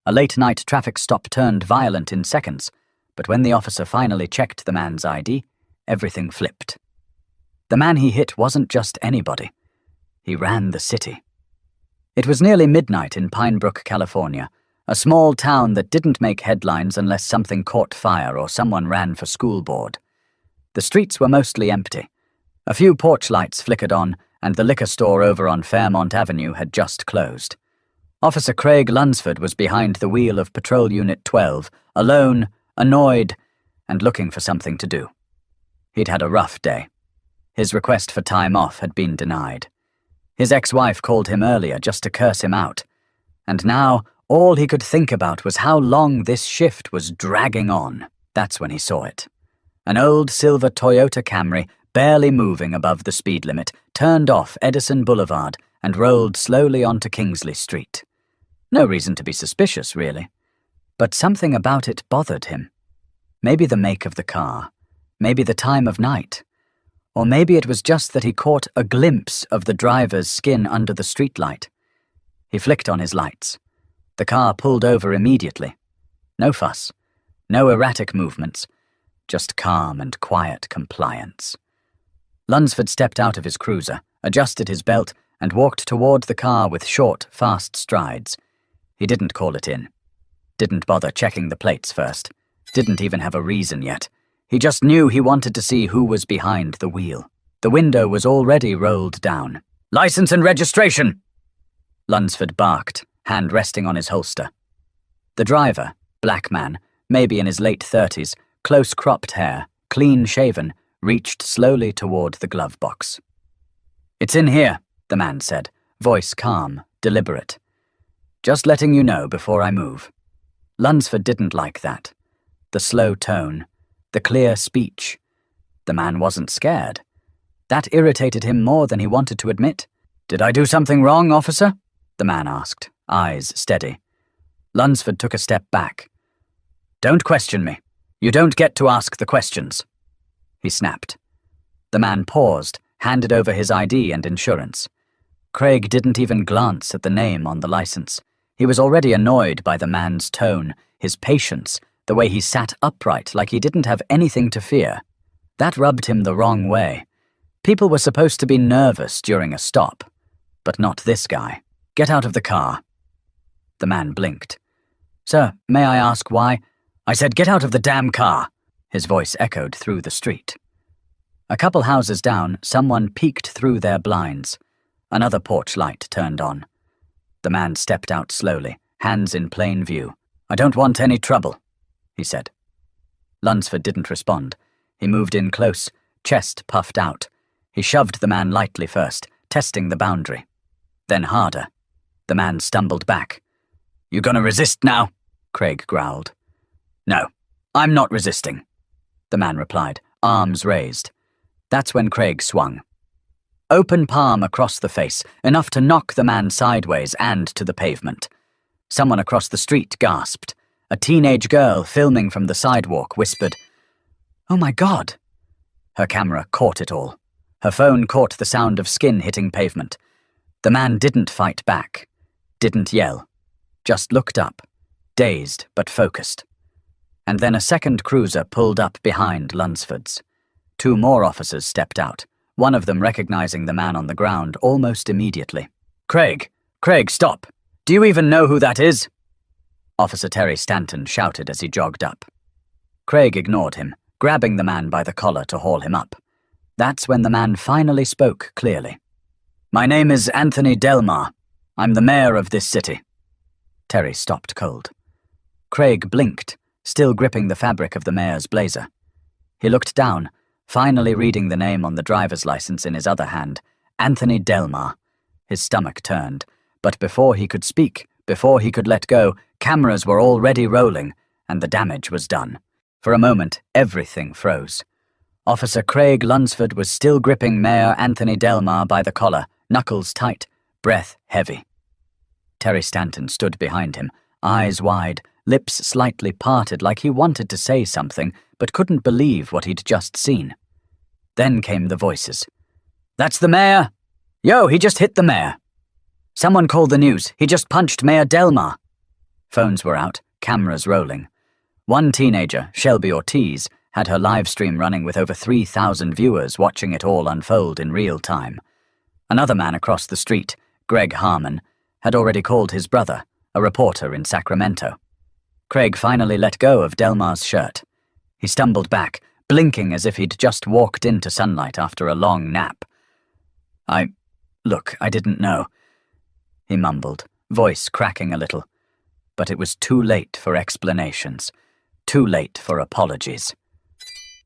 A late-night traffic stop turned violent in seconds, but when the officer finally checked the man's ID, everything flipped. The man he hit wasn't just anybody. He ran the city. It was nearly midnight in Pine Brook, California, a small town that didn't make headlines unless something caught fire or someone ran for school board. The streets were mostly empty. A few porch lights flickered on, and the liquor store over on Fairmont Avenue had just closed. Officer Craig Lunsford was behind the wheel of Patrol Unit 12, alone, annoyed, and looking for something to do. He'd had a rough day. His request for time off had been denied. His ex-wife called him earlier just to curse him out, and now all he could think about was how long this shift was dragging on. That's when he saw it. An old silver Toyota Camry, barely moving above the speed limit, turned off Edison Boulevard and rolled slowly onto Kingsley Street. No reason to be suspicious, really. But something about it bothered him. Maybe the make of the car, maybe the time of night, or maybe it was just that he caught a glimpse of the driver's skin under the streetlight. He flicked on his lights. The car pulled over immediately. No fuss, no erratic movements, just calm and quiet compliance. Lunsford stepped out of his cruiser, adjusted his belt, and walked toward the car with short, fast strides. He didn't call it in. Didn't bother checking the plates first. Didn't even have a reason yet. He just knew he wanted to see who was behind the wheel. The window was already rolled down. "License and registration!" Lunsford barked, hand resting on his holster. The driver, black man, maybe in his late 30s, close-cropped hair, clean-shaven, reached slowly toward the glove box. "It's in here," the man said, voice calm, deliberate. "Just letting you know before I move." Lunsford didn't like that. The slow tone, the clear speech. The man wasn't scared. That irritated him more than he wanted to admit. "Did I do something wrong, officer?" the man asked, eyes steady. Lunsford took a step back. "Don't question me. You don't get to ask the questions," he snapped. The man paused, handed over his ID and insurance. Craig didn't even glance at the name on the license. He was already annoyed by the man's tone, his patience, the way he sat upright like he didn't have anything to fear. That rubbed him the wrong way. People were supposed to be nervous during a stop, but not this guy. "Get out of the car." The man blinked. "Sir, may I ask why?" "I said get out of the damn car," his voice echoed through the street. A couple houses down, someone peeked through their blinds. Another porch light turned on. The man stepped out slowly, hands in plain view. "I don't want any trouble," he said. Lunsford didn't respond. He moved in close, chest puffed out. He shoved the man lightly first, testing the boundary. Then harder. The man stumbled back. "You gonna resist now?" Craig growled. "No, I'm not resisting," the man replied, arms raised. That's when Craig swung. Open palm across the face, enough to knock the man sideways and to the pavement. Someone across the street gasped. A teenage girl filming from the sidewalk whispered, "Oh my God!" Her camera caught it all. Her phone caught the sound of skin hitting pavement. The man didn't fight back, didn't yell, just looked up, dazed but focused. And then a second cruiser pulled up behind Lunsford's. Two more officers stepped out, one of them recognizing the man on the ground almost immediately. Craig, stop! Do you even know who that is?" Officer Terry Stanton shouted as he jogged up. Craig ignored him, grabbing the man by the collar to haul him up. That's when the man finally spoke clearly. "My name is Anthony Delmar. I'm the mayor of this city." Terry stopped cold. Craig blinked, still gripping the fabric of the mayor's blazer. He looked down, finally reading the name on the driver's license in his other hand. Anthony Delmar. His stomach turned, but before he could speak, before he could let go, cameras were already rolling, and the damage was done. For a moment, everything froze. Officer Craig Lunsford was still gripping Mayor Anthony Delmar by the collar, knuckles tight, breath heavy. Terry Stanton stood behind him, eyes wide, lips slightly parted like he wanted to say something, but couldn't believe what he'd just seen. Then came the voices. "That's the mayor! Yo, he just hit the mayor! Someone called the news. He just punched Mayor Delmar!" Phones were out, cameras rolling. One teenager, Shelby Ortiz, had her live stream running with over 3,000 viewers watching it all unfold in real time. Another man across the street, Greg Harmon, had already called his brother, a reporter in Sacramento. Craig finally let go of Delmar's shirt. He stumbled back, blinking as if he'd just walked into sunlight after a long nap. Look, I didn't know," he mumbled, voice cracking a little. But it was too late for explanations, too late for apologies.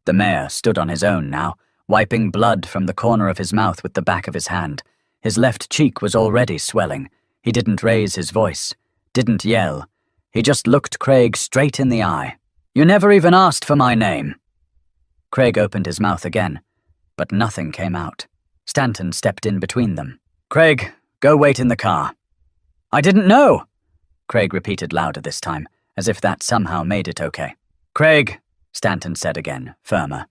The mayor stood on his own now, wiping blood from the corner of his mouth with the back of his hand. His left cheek was already swelling. He didn't raise his voice, didn't yell. He just looked Craig straight in the eye. "You never even asked for my name." Craig opened his mouth again, but nothing came out. Stanton stepped in between them. "Craig, go wait in the car." "I didn't know," Craig repeated louder this time, as if that somehow made it okay. "Craig," Stanton said again, firmer.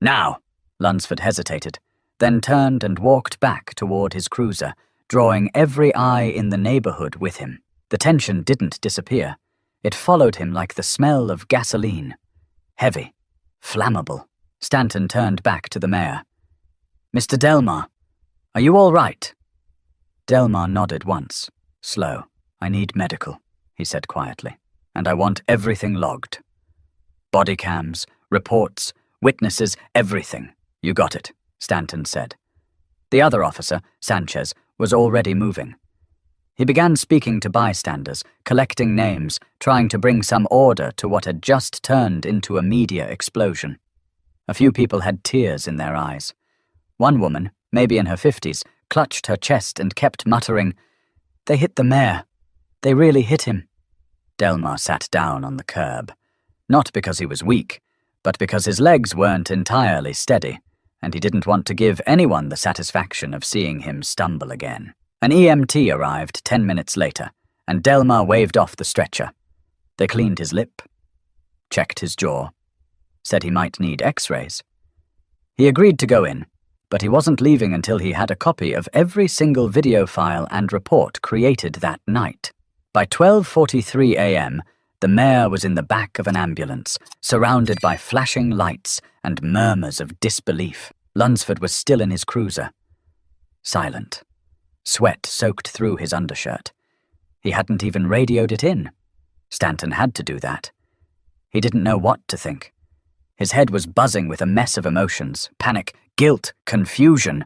"Now." Lunsford hesitated, then turned and walked back toward his cruiser, drawing every eye in the neighborhood with him. The tension didn't disappear. It followed him like the smell of gasoline. Heavy, flammable. Stanton turned back to the mayor. "Mr. Delmar, are you all right?" Delmar nodded once, slow. "I need medical," he said quietly, "and I want everything logged. Body cams, reports, witnesses, everything. You got it," Stanton said. The other officer, Sanchez, was already moving. He began speaking to bystanders, collecting names, trying to bring some order to what had just turned into a media explosion. A few people had tears in their eyes. One woman, maybe in her 50s, clutched her chest and kept muttering, "They hit the mayor. They really hit him." Delmar sat down on the curb. Not because he was weak, but because his legs weren't entirely steady, and he didn't want to give anyone the satisfaction of seeing him stumble again. An EMT arrived 10 minutes later, and Delmar waved off the stretcher. They cleaned his lip, checked his jaw, said he might need x-rays. He agreed to go in, but he wasn't leaving until he had a copy of every single video file and report created that night. By 12:43 a.m., the mayor was in the back of an ambulance, surrounded by flashing lights and murmurs of disbelief. Lunsford was still in his cruiser, silent. Sweat soaked through his undershirt. He hadn't even radioed it in. Stanton had to do that. He didn't know what to think. His head was buzzing with a mess of emotions, panic, guilt, confusion.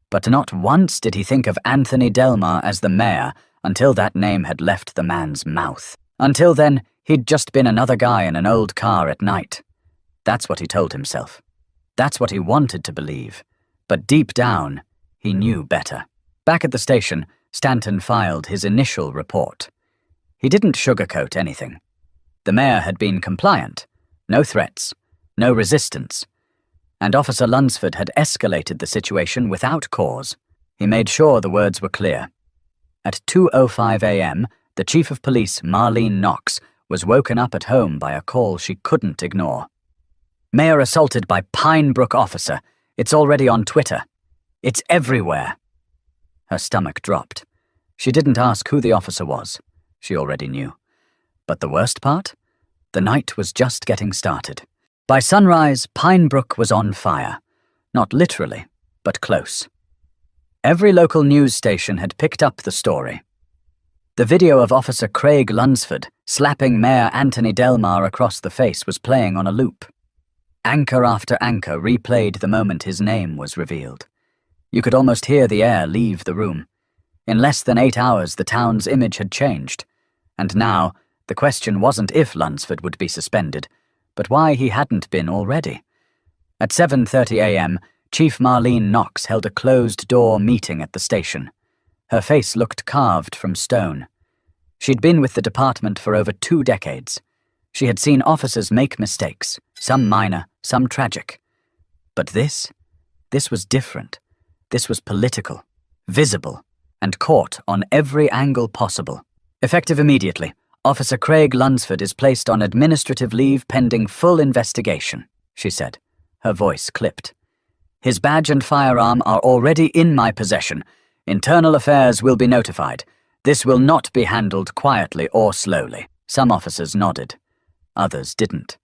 But not once did he think of Anthony Delmar as the mayor until that name had left the man's mouth. Until then, he'd just been another guy in an old car at night. That's what he told himself. That's what he wanted to believe. But deep down, he knew better. Back at the station, Stanton filed his initial report. He didn't sugarcoat anything. The mayor had been compliant. No threats. No resistance. And Officer Lunsford had escalated the situation without cause. He made sure the words were clear. At 2:05 a.m., the Chief of Police, Marlene Knox, was woken up at home by a call she couldn't ignore. "Mayor assaulted by Pine Brook officer. It's already on Twitter. It's everywhere." Her stomach dropped. She didn't ask who the officer was. She already knew. But the worst part? The night was just getting started. By sunrise, Pine Brook was on fire. Not literally, but close. Every local news station had picked up the story. The video of Officer Craig Lunsford slapping Mayor Anthony Delmar across the face was playing on a loop. Anchor after anchor replayed the moment his name was revealed. You could almost hear the air leave the room. In less than 8 hours, the town's image had changed. And now, the question wasn't if Lunsford would be suspended, but why he hadn't been already. At 7:30 a.m., Chief Marlene Knox held a closed-door meeting at the station. Her face looked carved from stone. She'd been with the department for over 2 decades. She had seen officers make mistakes, some minor, some tragic. But this was different. This was political, visible, and caught on every angle possible. Effective immediately, Officer Craig Lunsford is placed on administrative leave pending full investigation, she said, her voice clipped. His badge and firearm are already in my possession. Internal Affairs will be notified. This will not be handled quietly or slowly. Some officers nodded. Others didn't.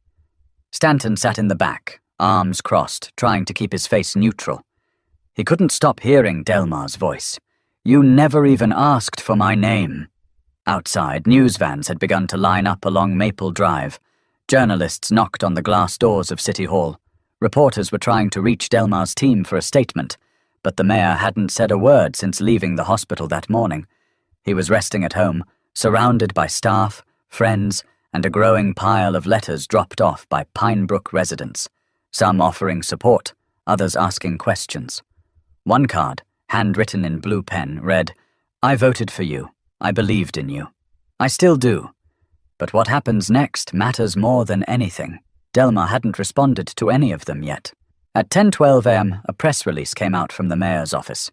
Stanton sat in the back, arms crossed, trying to keep his face neutral. He couldn't stop hearing Delmar's voice. "You never even asked for my name." Outside, news vans had begun to line up along Maple Drive. Journalists knocked on the glass doors of City Hall. Reporters were trying to reach Delmar's team for a statement, but the mayor hadn't said a word since leaving the hospital that morning. He was resting at home, surrounded by staff, friends, and a growing pile of letters dropped off by Pinebrook residents, some offering support, others asking questions. One card, handwritten in blue pen, read, "I voted for you. I believed in you. I still do. But what happens next matters more than anything." Delmar hadn't responded to any of them yet. At 10:12 a.m., a press release came out from the mayor's office.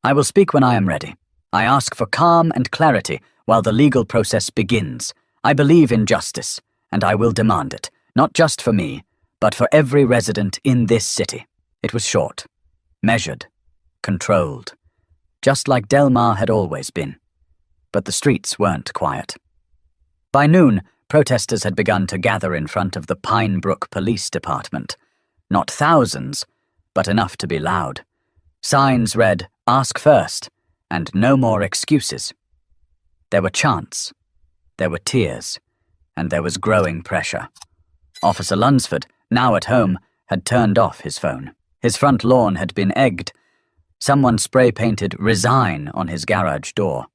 "I will speak when I am ready. I ask for calm and clarity while the legal process begins. I believe in justice, and I will demand it, not just for me, but for every resident in this city." It was short, measured, controlled, just like Delmar had always been. But the streets weren't quiet. By noon, protesters had begun to gather in front of the Pinebrook Police Department. Not thousands, but enough to be loud. Signs read, "Ask first," and "No more excuses." There were chants, there were tears, and there was growing pressure. Officer Lunsford, now at home, had turned off his phone. His front lawn had been egged. Someone spray-painted "Resign" on his garage door.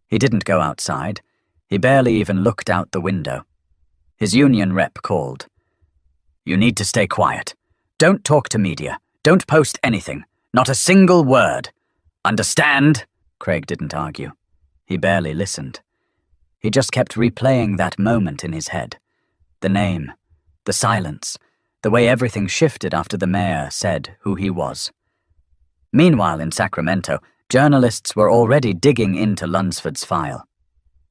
He didn't go outside. He barely even looked out the window. His union rep called. "You need to stay quiet. Don't talk to media. Don't post anything. Not a single word. Understand?" Craig didn't argue. He barely listened. He just kept replaying that moment in his head. The name, the silence, the way everything shifted after the mayor said who he was. Meanwhile, in Sacramento, journalists were already digging into Lunsford's file.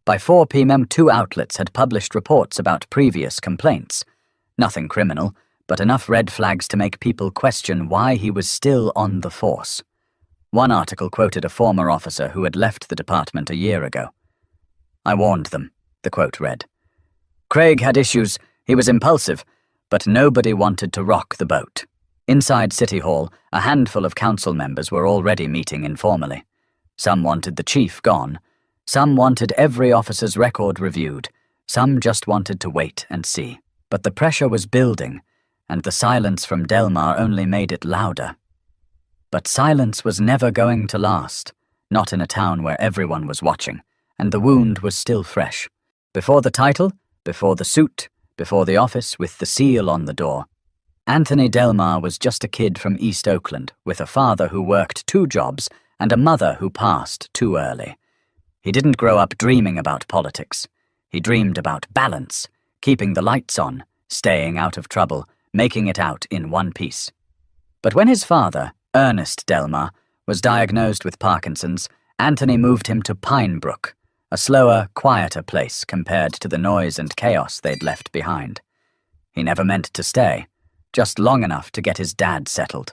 By 4 p.m., 2 outlets had published reports about previous complaints. Nothing criminal, but enough red flags to make people question why he was still on the force. One article quoted a former officer who had left the department a year ago. "I warned them," the quote read. "Craig had issues, he was impulsive, but nobody wanted to rock the boat." Inside City Hall, a handful of council members were already meeting informally. Some wanted the chief gone. Some wanted every officer's record reviewed. Some just wanted to wait and see. But the pressure was building, and the silence from Delmar only made it louder. But silence was never going to last, not in a town where everyone was watching, and the wound was still fresh. Before the title, before the suit, before the office with the seal on the door, Anthony Delmar was just a kid from East Oakland, with a father who worked 2 jobs and a mother who passed too early. He didn't grow up dreaming about politics. He dreamed about balance, keeping the lights on, staying out of trouble, making it out in one piece. But when his father, Ernest Delmar, was diagnosed with Parkinson's, Anthony moved him to Pinebrook, a slower, quieter place compared to the noise and chaos they'd left behind. He never meant to stay, just long enough to get his dad settled.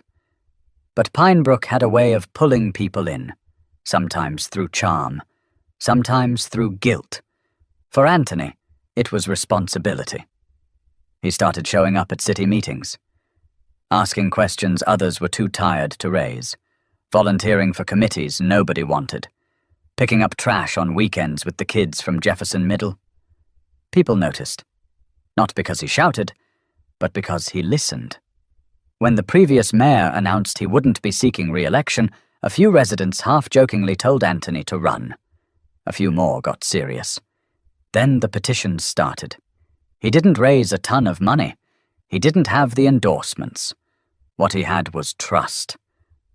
But Pinebrook had a way of pulling people in, sometimes through charm, sometimes through guilt. For Anthony, it was responsibility. He started showing up at city meetings, asking questions others were too tired to raise, volunteering for committees nobody wanted, picking up trash on weekends with the kids from Jefferson Middle. People noticed, not because he shouted, but because he listened. When the previous mayor announced he wouldn't be seeking re-election, a few residents half-jokingly told Anthony to run. A few more got serious. Then the petitions started. He didn't raise a ton of money. He didn't have the endorsements. What he had was trust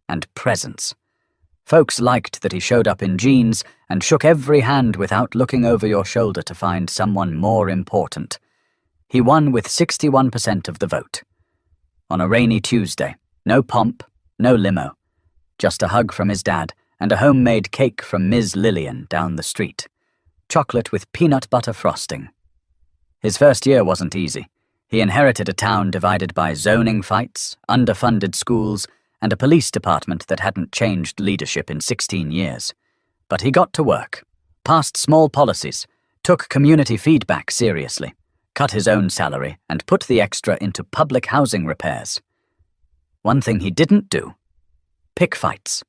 and presence. Folks liked that he showed up in jeans and shook every hand without looking over your shoulder to find someone more important. He won with 61% of the vote. On a rainy Tuesday, no pomp, no limo, just a hug from his dad and a homemade cake from Ms. Lillian down the street. Chocolate with peanut butter frosting. His first year wasn't easy. He inherited a town divided by zoning fights, underfunded schools, and a police department that hadn't changed leadership in 16 years. But he got to work, passed small policies, took community feedback seriously, cut his own salary, and put the extra into public housing repairs. One thing he didn't do: pick fights.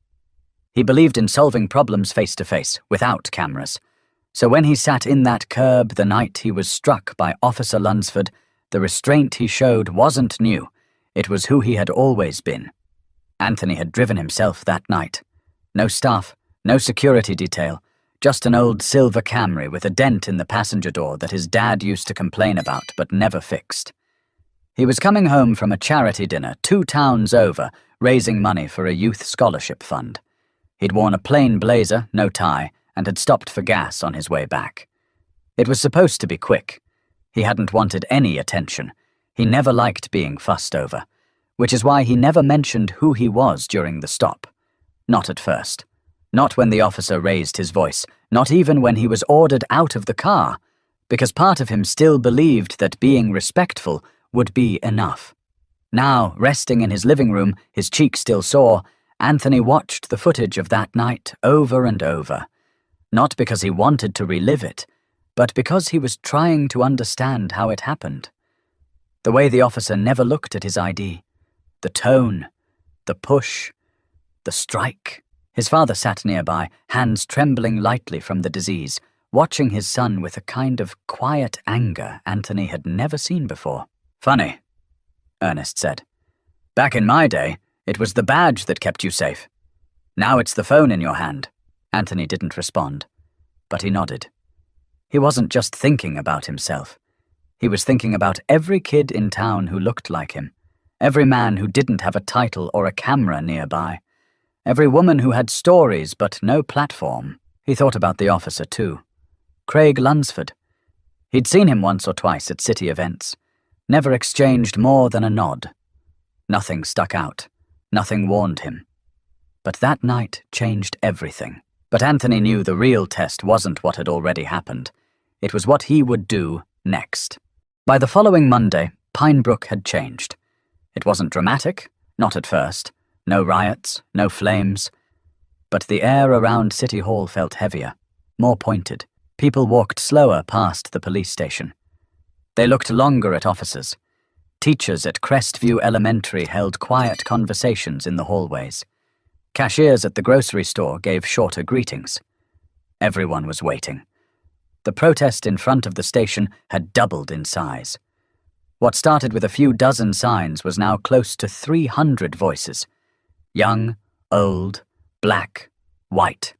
He believed in solving problems face-to-face, without cameras. So when he sat in that curb the night he was struck by Officer Lunsford, the restraint he showed wasn't new. It was who he had always been. Anthony had driven himself that night. No staff, no security detail, just an old silver Camry with a dent in the passenger door that his dad used to complain about but never fixed. He was coming home from a charity dinner 2 towns over, raising money for a youth scholarship fund. He'd worn a plain blazer, no tie, and had stopped for gas on his way back. It was supposed to be quick. He hadn't wanted any attention. He never liked being fussed over, which is why he never mentioned who he was during the stop. Not at first. Not when the officer raised his voice, not even when he was ordered out of the car, because part of him still believed that being respectful would be enough. Now, resting in his living room, his cheek still sore, Anthony watched the footage of that night over and over. Not because he wanted to relive it, but because he was trying to understand how it happened. The way the officer never looked at his ID, the tone, the push, the strike. His father sat nearby, hands trembling lightly from the disease, watching his son with a kind of quiet anger Anthony had never seen before. "Funny," Ernest said. "Back in my day, it was the badge that kept you safe. Now it's the phone in your hand." Anthony didn't respond, but he nodded. He wasn't just thinking about himself. He was thinking about every kid in town who looked like him, every man who didn't have a title or a camera nearby, every woman who had stories but no platform. He thought about the officer too. Craig Lunsford. He'd seen him once or twice at city events, never exchanged more than a nod. Nothing stuck out, nothing warned him. But that night changed everything. But Anthony knew the real test wasn't what had already happened. It was what he would do next. By the following Monday, Pinebrook had changed. It wasn't dramatic, not at first. No riots, no flames. But the air around City Hall felt heavier, more pointed. People walked slower past the police station. They looked longer at officers. Teachers at Crestview Elementary held quiet conversations in the hallways. Cashiers at the grocery store gave shorter greetings. Everyone was waiting. The protest in front of the station had doubled in size. What started with a few dozen signs was now close to 300 voices. Young, old, black, white,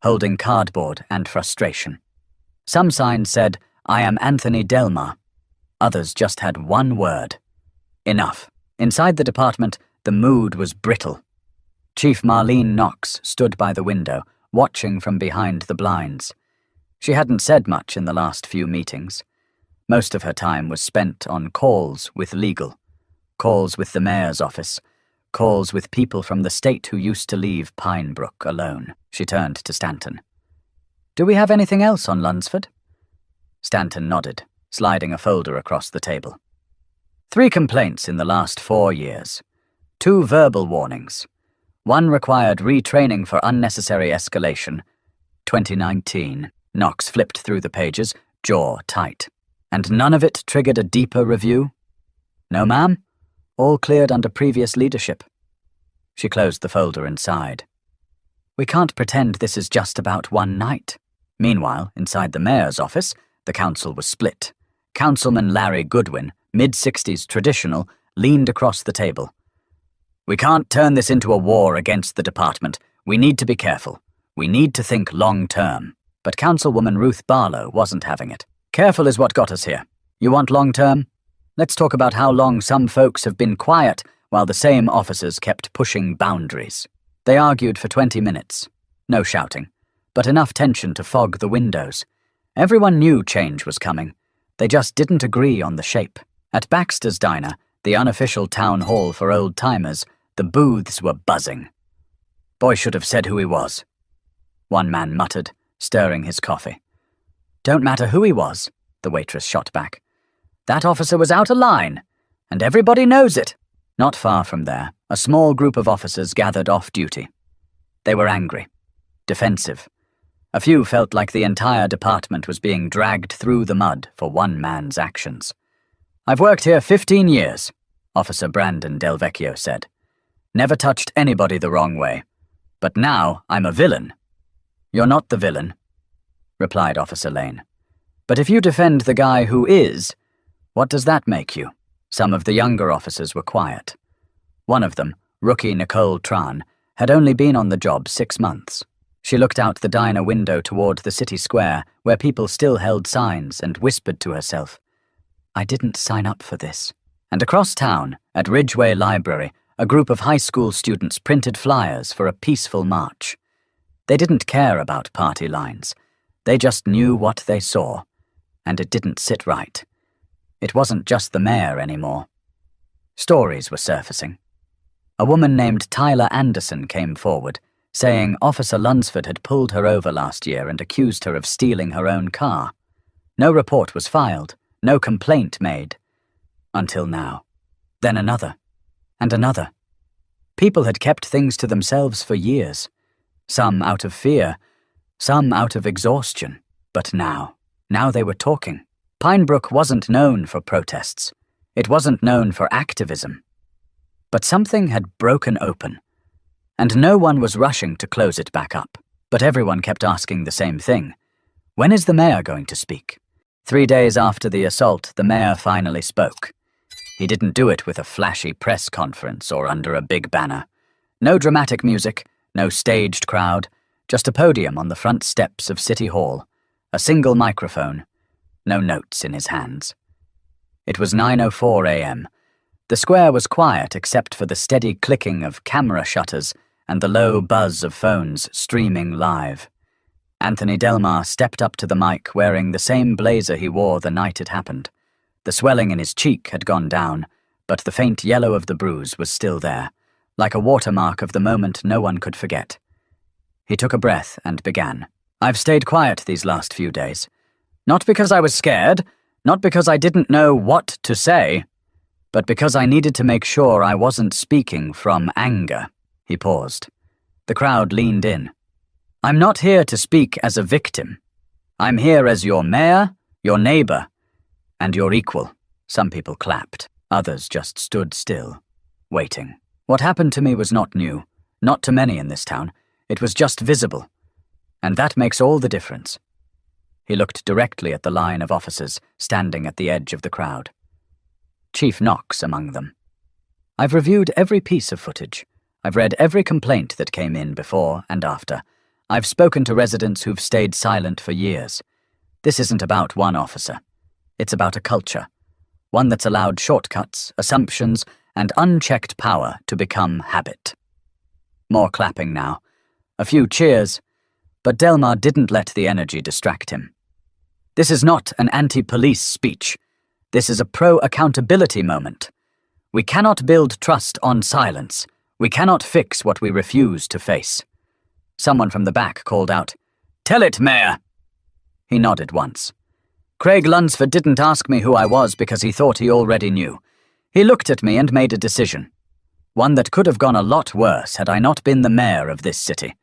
holding cardboard and frustration. Some signs said, "I am Anthony Delmar." Others just had one word: enough. Inside the department, the mood was brittle. Chief Marlene Knox stood by the window, watching from behind the blinds. She hadn't said much in the last few meetings. Most of her time was spent on calls with legal, calls with the mayor's office, calls with people from the state who used to leave Pinebrook alone. She turned to Stanton. "Do we have anything else on Lunsford?" Stanton nodded, sliding a folder across the table. 3 complaints in the last 4 years. 2 verbal warnings. 1 required retraining for unnecessary escalation. 2019. Knox flipped through the pages, jaw tight. And none of it triggered a deeper review? "No, ma'am. All cleared under previous leadership." She closed the folder and sighed. "We can't pretend this is just about one night." Meanwhile, inside the mayor's office, the council was split. Councilman Larry Goodwin, mid-60s traditional, leaned across the table. "We can't turn this into a war against the department. We need to be careful. We need to think long-term." But Councilwoman Ruth Barlow wasn't having it. "Careful is what got us here. You want long-term? Let's talk about how long some folks have been quiet while the same officers kept pushing boundaries." They argued for 20 minutes. No shouting, but enough tension to fog the windows. Everyone knew change was coming. They just didn't agree on the shape. At Baxter's Diner, the unofficial town hall for old-timers, the booths were buzzing. "Boy should have said who he was," one man muttered, stirring his coffee. "Don't matter who he was," the waitress shot back. "That officer was out of line, and everybody knows it." Not far from there, a small group of officers gathered off duty. They were angry, defensive. A few felt like the entire department was being dragged through the mud for one man's actions. "I've worked here 15 years, Officer Brandon Del Vecchio said. "Never touched anybody the wrong way. But now I'm a villain." "You're not the villain," replied Officer Lane. "But if you defend the guy who is, what does that make you?" Some of the younger officers were quiet. One of them, rookie Nicole Tran, had only been on the job 6 months. She looked out the diner window toward the city square, where people still held signs, and whispered to herself, "I didn't sign up for this." And across town, at Ridgeway Library, a group of high school students printed flyers for a peaceful march. They didn't care about party lines. They just knew what they saw, and it didn't sit right. It wasn't just the mayor anymore. Stories were surfacing. A woman named Tyler Anderson came forward, saying Officer Lunsford had pulled her over last year and accused her of stealing her own car. No report was filed, no complaint made. Until now. Then another. And another. People had kept things to themselves for years. Some out of fear, some out of exhaustion. But now they were talking. Pinebrook wasn't known for protests. It wasn't known for activism. But something had broken open, and no one was rushing to close it back up. But everyone kept asking the same thing. When is the mayor going to speak? 3 days after the assault, the mayor finally spoke. He didn't do it with a flashy press conference or under a big banner. No dramatic music, no staged crowd, just a podium on the front steps of City Hall, a single microphone, no notes in his hands. It was 9:04 a.m. The square was quiet except for the steady clicking of camera shutters and the low buzz of phones streaming live. Anthony Delmar stepped up to the mic wearing the same blazer he wore the night it happened. The swelling in his cheek had gone down, but the faint yellow of the bruise was still there, like a watermark of the moment no one could forget. He took a breath and began. "I've stayed quiet these last few days. Not because I was scared, not because I didn't know what to say, but because I needed to make sure I wasn't speaking from anger." He paused. The crowd leaned in. "I'm not here to speak as a victim. I'm here as your mayor, your neighbor, and your equal." Some people clapped. Others just stood still, waiting. What happened to me was not new, not to many in this town. It was just visible. And that makes all the difference. He looked directly at the line of officers standing at the edge of the crowd. Chief Knox among them. "I've reviewed every piece of footage. I've read every complaint that came in before and after. I've spoken to residents who've stayed silent for years. This isn't about one officer. It's about a culture. One that's allowed shortcuts, assumptions, and unchecked power to become habit." More clapping now. A few cheers. But Delmar didn't let the energy distract him. "This is not an anti-police speech. This is a pro-accountability moment. We cannot build trust on silence. We cannot fix what we refuse to face." Someone from the back called out, "Tell it, Mayor!" He nodded once. "Craig Lunsford didn't ask me who I was because he thought he already knew. He looked at me and made a decision. One that could have gone a lot worse had I not been the mayor of this city.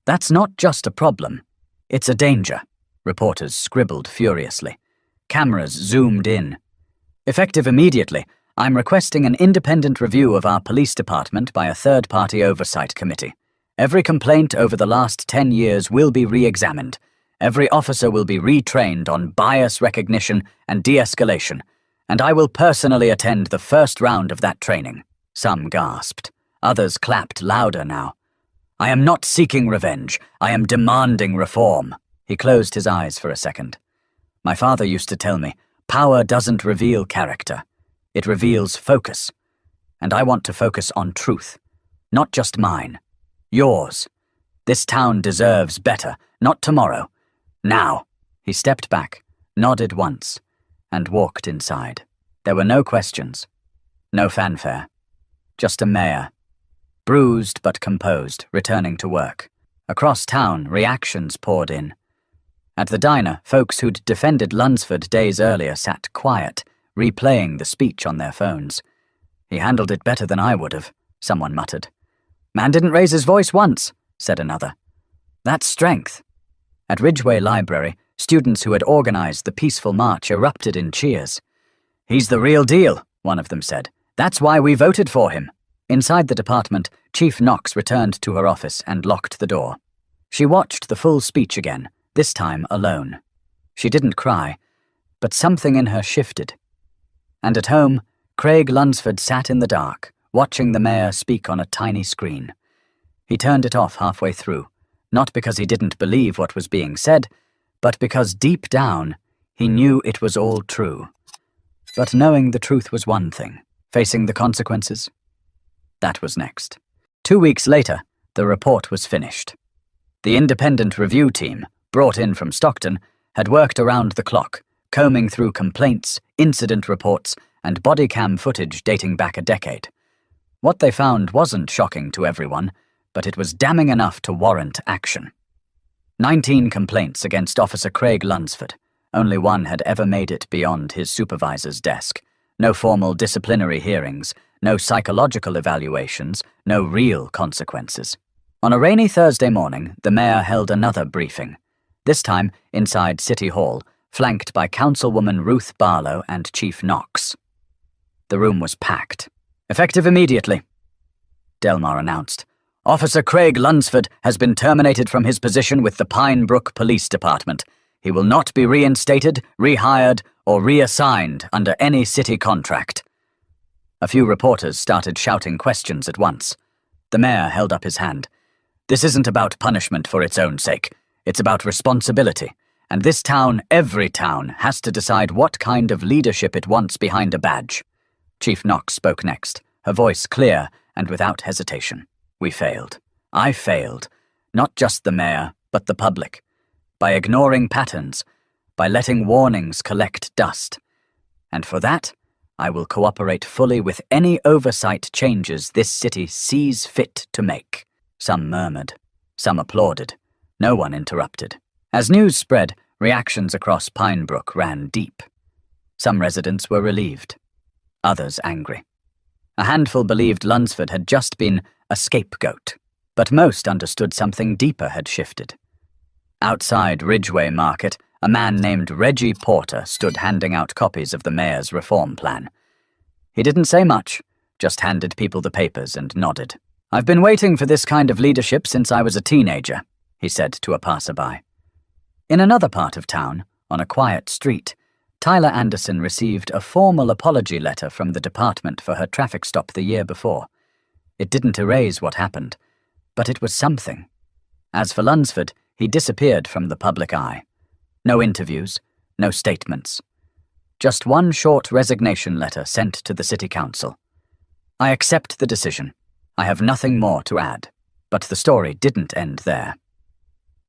That's not just a problem. It's a danger." Reporters scribbled furiously. Cameras zoomed in. "Effective immediately, I'm requesting an independent review of our police department by a third-party oversight committee. Every complaint over the last 10 years will be re-examined. Every officer will be retrained on bias recognition and de-escalation, and I will personally attend the first round of that training." Some gasped. Others clapped louder now. "I am not seeking revenge. I am demanding reform." He closed his eyes for a second. "My father used to tell me, power doesn't reveal character. It reveals focus. And I want to focus on truth. Not just mine. Yours. This town deserves better, not tomorrow. Now." He stepped back, nodded once, and walked inside. There were no questions. No fanfare. Just a mayor. Bruised but composed, returning to work. Across town, reactions poured in. At the diner, folks who'd defended Lunsford days earlier sat quiet, replaying the speech on their phones. "He handled it better than I would have," someone muttered. "Man didn't raise his voice once," said another. "That's strength." At Ridgeway Library, students who had organized the peaceful march erupted in cheers. "He's the real deal," one of them said. "That's why we voted for him." Inside the department, Chief Knox returned to her office and locked the door. She watched the full speech again, this time alone. She didn't cry, but something in her shifted. And at home, Craig Lunsford sat in the dark, watching the mayor speak on a tiny screen. He turned it off halfway through, not because he didn't believe what was being said, but because deep down, he knew it was all true. But knowing the truth was one thing, facing the consequences, that was next. 2 weeks later, the report was finished. The independent review team, brought in from Stockton, had worked around the clock, combing through complaints, incident reports, and body cam footage dating back a decade. What they found wasn't shocking to everyone, but it was damning enough to warrant action. 19 complaints against Officer Craig Lunsford. Only one had ever made it beyond his supervisor's desk. No formal disciplinary hearings, no psychological evaluations, no real consequences. On a rainy Thursday morning, the mayor held another briefing, this time inside City Hall, flanked by Councilwoman Ruth Barlow and Chief Knox. The room was packed. "Effective immediately," Delmar announced. "Officer Craig Lunsford has been terminated from his position with the Pine Brook Police Department. He will not be reinstated, rehired, or reassigned under any city contract." A few reporters started shouting questions at once. The mayor held up his hand. "This isn't about punishment for its own sake. It's about responsibility. And this town, every town, has to decide what kind of leadership it wants behind a badge." Chief Knox spoke next, her voice clear and without hesitation. "We failed. I failed. Not just the mayor, but the public. By ignoring patterns, by letting warnings collect dust. And for that, I will cooperate fully with any oversight changes this city sees fit to make." Some murmured. Some applauded. No one interrupted. As news spread, reactions across Pine Brook ran deep. Some residents were relieved. Others angry. A handful believed Lunsford had just been a scapegoat, but most understood something deeper had shifted. Outside Ridgeway Market, a man named Reggie Porter stood handing out copies of the mayor's reform plan. He didn't say much, just handed people the papers and nodded. "I've been waiting for this kind of leadership since I was a teenager," he said to a passerby. In another part of town, on a quiet street, Tyler Anderson received a formal apology letter from the department for her traffic stop the year before. It didn't erase what happened, but it was something. As for Lunsford, he disappeared from the public eye. No interviews, no statements. Just one short resignation letter sent to the city council. "I accept the decision. I have nothing more to add." But the story didn't end there.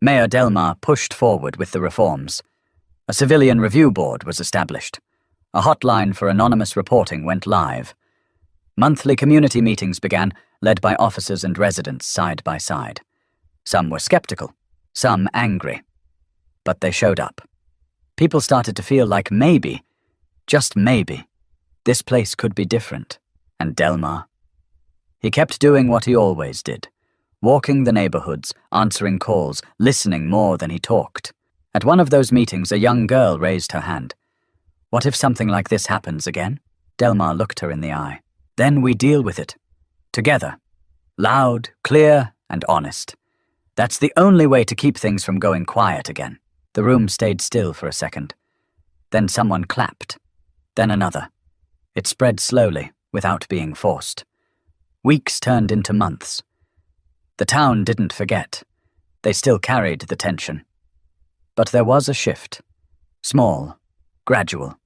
Mayor Delmar pushed forward with the reforms. A civilian review board was established. A hotline for anonymous reporting went live. Monthly community meetings began, led by officers and residents side by side. Some were skeptical, some angry. But they showed up. People started to feel like maybe, just maybe, this place could be different. And Delmar? He kept doing what he always did, walking the neighborhoods, answering calls, listening more than he talked. At one of those meetings, a young girl raised her hand. "What if something like this happens again?" Delmar looked her in the eye. "Then we deal with it. Together. Loud, clear, and honest. That's the only way to keep things from going quiet again." The room stayed still for a second. Then someone clapped. Then another. It spread slowly, without being forced. Weeks turned into months. The town didn't forget. They still carried the tension. But there was a shift. Small, gradual.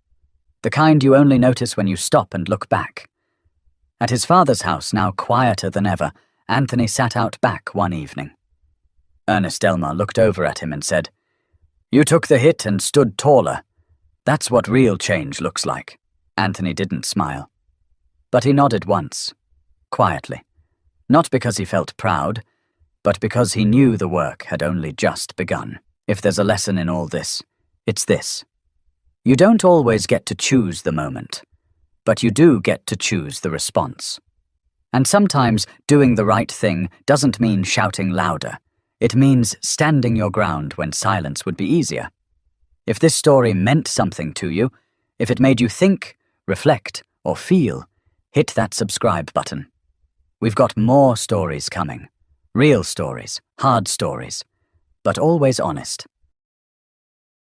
The kind you only notice when you stop and look back. At his father's house, now quieter than ever, Anthony sat out back one evening. Ernest Delmar looked over at him and said, "You took the hit and stood taller. That's what real change looks like." Anthony didn't smile. But he nodded once, quietly. Not because he felt proud, but because he knew the work had only just begun. If there's a lesson in all this, it's this. You don't always get to choose the moment, but you do get to choose the response. And sometimes doing the right thing doesn't mean shouting louder. It means standing your ground when silence would be easier. If this story meant something to you, if it made you think, reflect, or feel, hit that subscribe button. We've got more stories coming. Real stories, hard stories, but always honest.